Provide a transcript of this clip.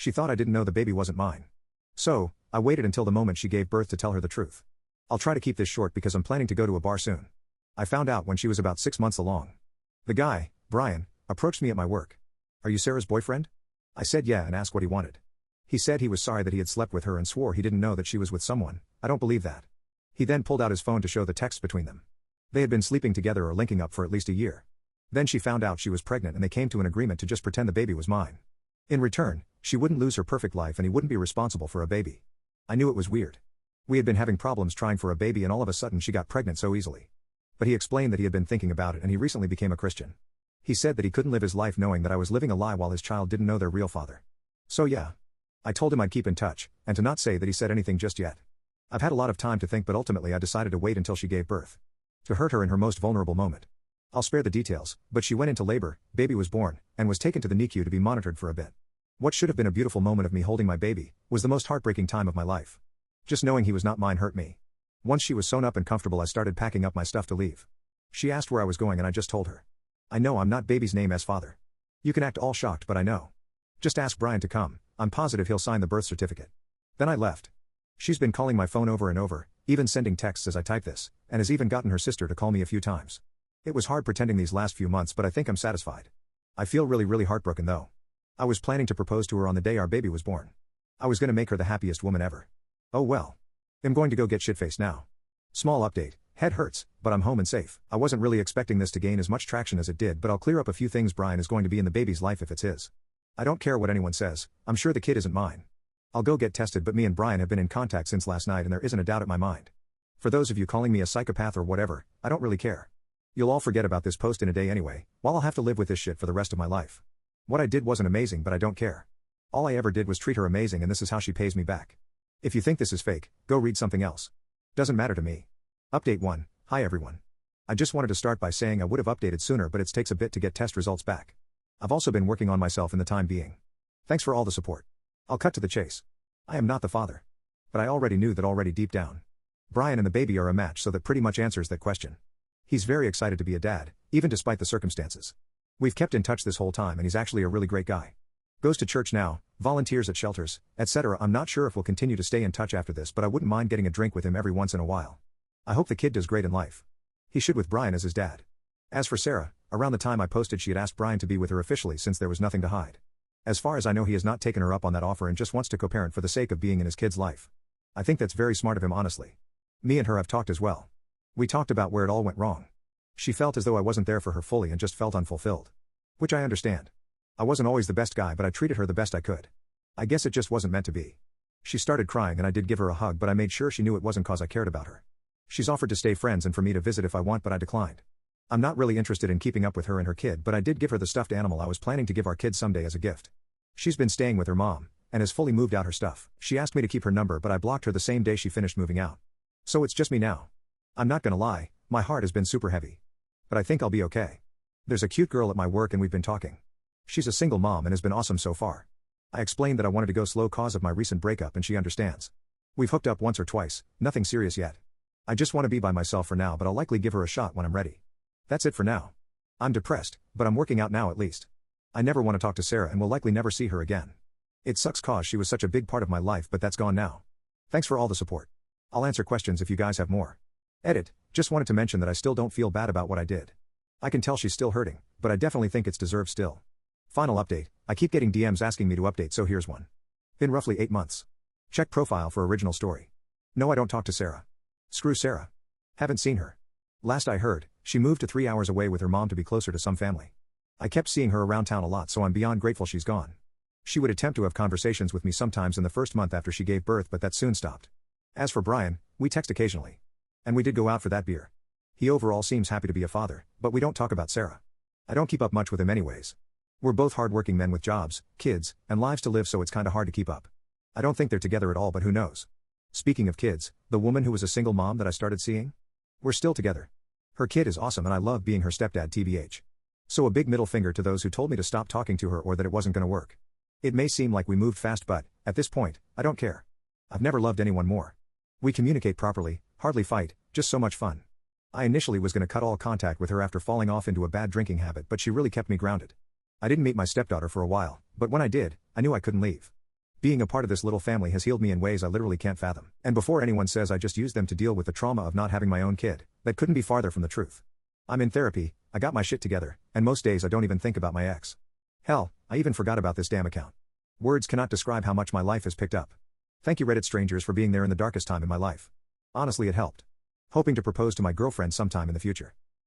She thought I didn't know the baby wasn't mine. So, I waited until the moment she gave birth to tell her the truth. I'll try to keep this short because I'm planning to go to a bar soon. I found out when she was about 6 months along. The guy, Brian, approached me at my work. "Are you Sarah's boyfriend?" I said yeah and asked what he wanted. He said he was sorry that he had slept with her and swore he didn't know that she was with someone. I don't believe that. He then pulled out his phone to show the text between them. They had been sleeping together or linking up for at least a year. Then she found out she was pregnant and they came to an agreement to just pretend the baby was mine. In return, she wouldn't lose her perfect life and he wouldn't be responsible for a baby. I knew it was weird. We had been having problems trying for a baby and all of a sudden she got pregnant so easily. But he explained that he had been thinking about it and he recently became a Christian. He said that he couldn't live his life knowing that I was living a lie while his child didn't know their real father. So yeah. I told him I'd keep in touch, and to not say that he said anything just yet. I've had a lot of time to think but ultimately I decided to wait until she gave birth. To hurt her in her most vulnerable moment. I'll spare the details, but she went into labor, baby was born, and was taken to the NICU to be monitored for a bit. What should have been a beautiful moment of me holding my baby, was the most heartbreaking time of my life. Just knowing he was not mine hurt me. Once she was sewn up and comfortable I started packing up my stuff to leave. She asked where I was going and I just told her. I know I'm not baby's name as father. You can act all shocked but I know. Just ask Brian to come, I'm positive he'll sign the birth certificate. Then I left. She's been calling my phone over and over, even sending texts as I type this, and has even gotten her sister to call me a few times. It was hard pretending these last few months but I think I'm satisfied. I feel really heartbroken though. I was planning to propose to her on the day our baby was born. I was gonna make her the happiest woman ever. Oh well. I'm going to go get shit-faced now. Small update, head hurts, but I'm home and safe. I wasn't really expecting this to gain as much traction as it did but I'll clear up a few things. Brian is going to be in the baby's life if it's his. I don't care what anyone says, I'm sure the kid isn't mine. I'll go get tested but me and Brian have been in contact since last night and there isn't a doubt at my mind. For those of you calling me a psychopath or whatever, I don't really care. You'll all forget about this post in a day anyway, while I'll have to live with this shit for the rest of my life. What I did wasn't amazing but I don't care. All I ever did was treat her amazing and this is how she pays me back. If you think this is fake, go read something else. Doesn't matter to me. Update 1, hi everyone. I just wanted to start by saying I would have updated sooner but it takes a bit to get test results back. I've also been working on myself in the time being. Thanks for all the support. I'll cut to the chase. I am not the father. But I already knew that already deep down. Brian and the baby are a match so that pretty much answers that question. He's very excited to be a dad, even despite the circumstances. We've kept in touch this whole time and he's actually a really great guy. Goes to church now, volunteers at shelters, etc. I'm not sure if we'll continue to stay in touch after this but I wouldn't mind getting a drink with him every once in a while. I hope the kid does great in life. He should with Brian as his dad. As for Sarah, around the time I posted she had asked Brian to be with her officially since there was nothing to hide. As far as I know he has not taken her up on that offer and just wants to co-parent for the sake of being in his kid's life. I think that's very smart of him honestly. Me and her have talked as well. We talked about where it all went wrong. She felt as though I wasn't there for her fully and just felt unfulfilled. Which I understand. I wasn't always the best guy but I treated her the best I could. I guess it just wasn't meant to be. She started crying and I did give her a hug but I made sure she knew it wasn't cause I cared about her. She's offered to stay friends and for me to visit if I want but I declined. I'm not really interested in keeping up with her and her kid but I did give her the stuffed animal I was planning to give our kid someday as a gift. She's been staying with her mom, and has fully moved out her stuff. She asked me to keep her number but I blocked her the same day she finished moving out. So it's just me now. I'm not gonna lie, my heart has been super heavy. But I think I'll be okay. There's a cute girl at my work and we've been talking. She's a single mom and has been awesome so far. I explained that I wanted to go slow cause of my recent breakup and she understands. We've hooked up once or twice, nothing serious yet. I just want to be by myself for now but I'll likely give her a shot when I'm ready. That's it for now. I'm depressed, but I'm working out now at least. I never want to talk to Sarah and will likely never see her again. It sucks cause she was such a big part of my life but that's gone now. Thanks for all the support. I'll answer questions if you guys have more. Edit, just wanted to mention that I still don't feel bad about what I did. I can tell she's still hurting, but I definitely think it's deserved still. Final update, I keep getting DMs asking me to update so here's one. Been roughly 8 months. Check profile for original story. No I don't talk to Sarah. Screw Sarah. Haven't seen her. Last I heard, she moved to 3 hours away with her mom to be closer to some family. I kept seeing her around town a lot so I'm beyond grateful she's gone. She would attempt to have conversations with me sometimes in the first month after she gave birth but that soon stopped. As for Brian, we text occasionally. And we did go out for that beer. He overall seems happy to be a father, but we don't talk about Sarah. I don't keep up much with him anyways. We're both hardworking men with jobs, kids, and lives to live so it's kinda hard to keep up. I don't think they're together at all but who knows. Speaking of kids, the woman who was a single mom that I started seeing? We're still together. Her kid is awesome and I love being her stepdad tbh. So a big middle finger to those who told me to stop talking to her or that it wasn't gonna work. It may seem like we moved fast but, at this point, I don't care. I've never loved anyone more. We communicate properly, hardly fight, just so much fun. I initially was gonna cut all contact with her after falling off into a bad drinking habit but she really kept me grounded. I didn't meet my stepdaughter for a while, but when I did, I knew I couldn't leave. Being a part of this little family has healed me in ways I literally can't fathom. And before anyone says I just used them to deal with the trauma of not having my own kid, that couldn't be farther from the truth. I'm in therapy, I got my shit together, and most days I don't even think about my ex. Hell, I even forgot about this damn account. Words cannot describe how much my life has picked up. Thank you Reddit strangers for being there in the darkest time in my life. Honestly, it helped. Hoping to propose to my girlfriend sometime in the future.